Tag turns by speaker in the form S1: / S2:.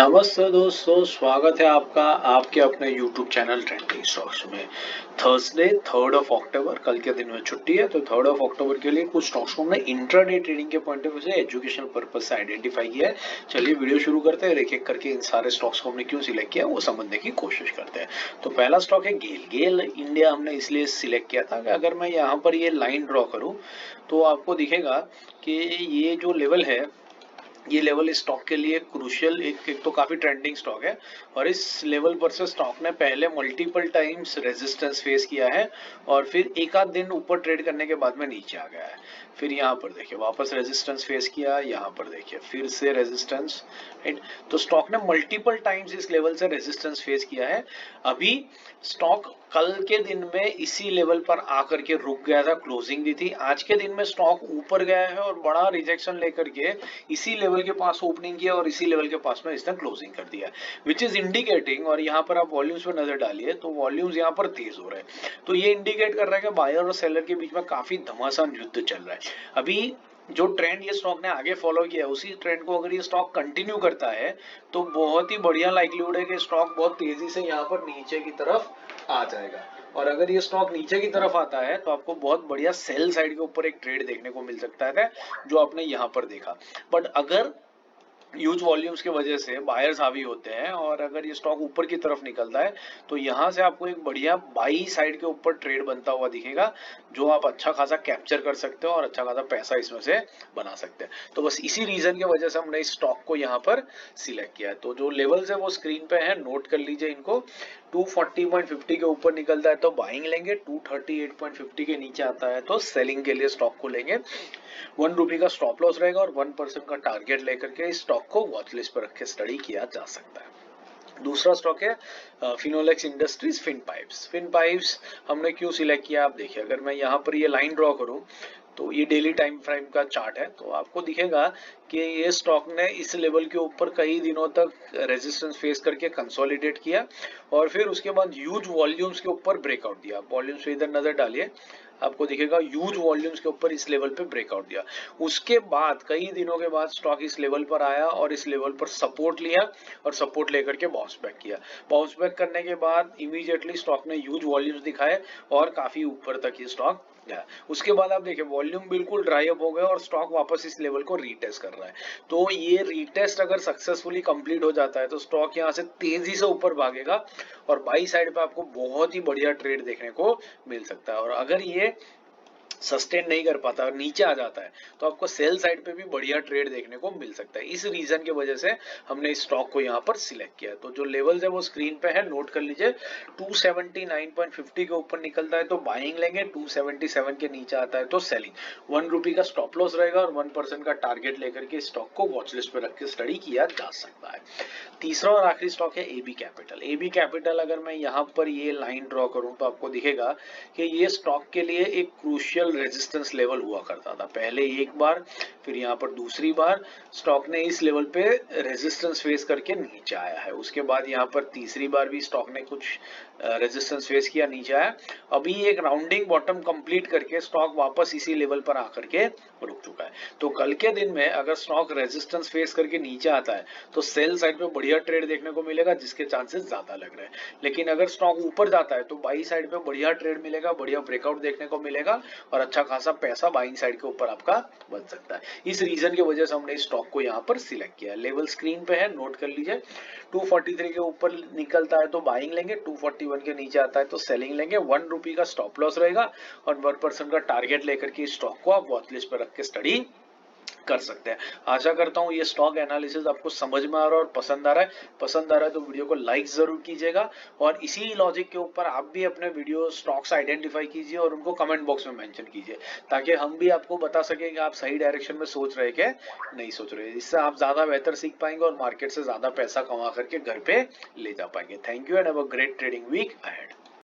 S1: नमस्ते दोस्तों, स्वागत है आपका आपके अपने YouTube चैनल ट्रेंडिंग स्टॉक्स में। थर्सडे 3 अक्टूबर कल के दिन में छुट्टी है, तो 3 अक्टूबर के लिए कुछ स्टॉक्स को हमने इंट्राडे ट्रेडिंग के पॉइंट ऑफ व्यू से एजुकेशनल पर्पज से आइडेंटिफाई किया है। चलिए वीडियो शुरू करते हैं, एक एक करके इन सारे स्टॉक्स को हमने क्यों सिलेक्ट किया वो समझने की कोशिश करते हैं। तो पहला स्टॉक है गेल। गेल इंडिया हमने इसलिए सिलेक्ट किया था कि अगर मैं यहाँ पर ये लाइन ड्रॉ करूँ तो आपको दिखेगा कि ये जो लेवल है, ये लेवल इस स्टॉक के लिए क्रूशियल, एक तो काफी ट्रेंडिंग स्टॉक है और इस लेवल पर से स्टॉक ने पहले मल्टीपल टाइम्स रेजिस्टेंस फेस किया है और फिर एक आध दिन ऊपर ट्रेड करने के बाद में नीचे आ गया है। फिर यहाँ पर देखिए वापस रेजिस्टेंस फेस किया, यहाँ पर देखिए फिर से रेजिस्टेंस, राइट। तो स्टॉक ने मल्टीपल टाइम्स इस लेवल से रेजिस्टेंस फेस किया है। अभी स्टॉक कल के दिन में इसी लेवल पर आकर के रुक गया था, क्लोजिंग दी थी। आज के दिन में स्टॉक ऊपर गया है और बड़ा रिजेक्शन लेकर के इसी लेवल के पास ओपनिंग किया और इसी लेवल के पास में इसने क्लोजिंग कर दिया, विच इज इंडिकेटिंग। और यहाँ पर आप वॉल्यूम्स पे नजर डालिए तो वॉल्यूम्स यहाँ पर तेज हो रहे हैं, तो ये इंडिकेट कर रहा है कि बायर और सेलर के बीच में काफी घमासान युद्ध चल रहा है। अभी जो ट्रेंड ये स्टॉक ने आगे फॉलो किया उसी ट्रेंड को अगर ये स्टॉक कंटिन्यू करता है तो बहुत ही बढ़िया लाइक्लीहुड है कि स्टॉक बहुत तेजी से यहाँ पर नीचे की तरफ आ जाएगा। और अगर ये स्टॉक नीचे की तरफ आता है तो आपको बहुत बढ़िया सेल साइड के ऊपर एक ट्रेड देखने को मिल सकता है, जो आपने यहाँ पर देखा। बट अगर ह्यूज वॉल्यूम्स की वजह से बायर्स हावी होते हैं और अगर ये स्टॉक ऊपर की तरफ निकलता है तो यहाँ से आपको एक बढ़िया बाई साइड के ऊपर ट्रेड बनता हुआ दिखेगा, जो आप अच्छा खासा कैप्चर कर सकते हो और अच्छा खासा पैसा इसमें से बना सकते हैं। तो बस इसी रीजन की वजह से हमने इस स्टॉक को यहाँ पर सिलेक्ट किया है। तो जो लेवल्स है वो स्क्रीन पे है, नोट कर लीजिए इनको। 240.50 के ऊपर निकलता है तो बाइंग लेंगे, 238.50 के नीचे आता है तो सेलिंग के लिए स्टॉक को लेंगे। ₹1 का स्टॉप लॉस रहेगा और 1% का टारगेट लेकर के इस स्टॉक को वॉच लिस्ट पर रख के स्टडी किया जा सकता है। दूसरा स्टॉक है Finolex Industries, Fin pipes. Fin pipes हमने क्यों सिलेक्ट किया, आप देखिए। अगर मैं यहाँ पर ये लाइन ड्रॉ करूँ तो ये डेली टाइम फ्रेम का चार्ट है, तो आपको दिखेगा कि ये स्टॉक ने इस लेवल के ऊपर कई दिनों तक रेजिस्टेंस फेस करके कंसोलिडेट किया और फिर उसके बाद ह्यूज वॉल्यूम्स के ऊपर ब्रेकआउट दिया। वॉल्यूम्स पे इधर नजर डालिए, आपको दिखेगा ह्यूज वॉल्यूम्स के ऊपर इस लेवल पे ब्रेकआउट दिया। उसके बाद कई दिनों के बाद स्टॉक इस लेवल पर आया और इस लेवल पर सपोर्ट लिया और सपोर्ट लेकर के बाउंस बैक किया। बाउंस बैक करने के बाद इमीडिएटली स्टॉक ने ह्यूज वॉल्यूम्स दिखाए और काफी ऊपर तक ये स्टॉक गया। उसके बाद आप देखिए वॉल्यूम बिल्कुल ड्राई अप हो गया और स्टॉक वापस इस लेवल को रीटेस्ट कर रहा है। तो ये रीटेस्ट अगर सक्सेसफुली कंप्लीट हो जाता है तो स्टॉक यहाँ से तेजी से ऊपर भागेगा और बाई साइड पे आपको बहुत ही बढ़िया ट्रेड देखने को मिल सकता है। और अगर ये सस्टेन नहीं कर पाता और नीचे आ जाता है तो आपको सेल साइड पे भी बढ़िया ट्रेड देखने को मिल सकता है। इस रीजन की वजह से हमने इस स्टॉक को यहाँ पर सिलेक्ट किया। तो जो लेवल्स है वो स्क्रीन पे है, नोट कर लीजिए। 279.50 के ऊपर निकलता है तो बाइंग लेंगे, 277 के नीचे आता है तो सेलिंग। ₹1 का स्टॉप लॉस रहेगा और 1% का टारगेट लेकर के स्टॉक को वॉच लिस्ट पे रख के स्टडी किया जा सकता है। तीसरा और आखिरी स्टॉक है एबी कैपिटल। एबी कैपिटल अगर मैं यहाँ पर ये लाइन ड्रॉ करूँ तो आपको दिखेगा कि ये स्टॉक के लिए एक क्रूशियल रेजिस्टेंस लेवल हुआ करता था। पहले एक बार, फिर यहाँ पर दूसरी बार स्टॉक ने इस लेवल पे रेजिस्टेंस फेस करके नीचे आया है। उसके बाद यहाँ पर तीसरी बार भी स्टॉक ने कुछ रेजिस्टेंस फेस किया, नीचे आया। अभी एक राउंडिंग बॉटम कंप्लीट करके स्टॉक वापस इसी लेवल पर आकर के रुक चुका है। तो कल के दिन में अगर स्टॉक रेजिस्टेंस फेस करके नीचे आता है तो सेल साइड पे बढ़िया ट्रेड देखने को मिलेगा, जिसके चांसेस ज्यादा लग रहे हैं। लेकिन अगर स्टॉक ऊपर जाता है तो बाई साइड पे बढ़िया ट्रेड मिलेगा, बढ़िया ब्रेकआउट देखने को मिलेगा और अच्छा खासा पैसा बाइंग साइड के ऊपर आपका बन सकता है। इस रीजन की वजह से हमने इस स्टॉक को यहाँ पर सिलेक्ट किया। लेवल स्क्रीन पे है, नोट कर लीजिए। 243 के ऊपर निकलता है तो बाइंग लेंगे, 241 के नीचे आता है तो सेलिंग लेंगे। ₹1 का स्टॉप लॉस रहेगा और 1% का टारगेट लेकर के इस स्टॉक को आप वॉच लिस्ट पर रख के स्टडी कर सकते हैं। आशा करता हूं ये स्टॉक एनालिसिस आपको समझ में आ रहा है और पसंद आ रहा है। पसंद आ रहा है तो वीडियो को लाइक जरूर कीजिएगा और इसी लॉजिक के ऊपर आप भी अपने वीडियो स्टॉक्स आइडेंटिफाई कीजिए और उनको कमेंट बॉक्स में मेंशन कीजिए, ताकि हम भी आपको बता सकें कि आप सही डायरेक्शन में सोच रहे कि नहीं सोच रहे। इससे आप ज्यादा बेहतर सीख पाएंगे और मार्केट से ज्यादा पैसा कमा करके घर पे ले जा पाएंगे। Thank you and have a great trading week ahead.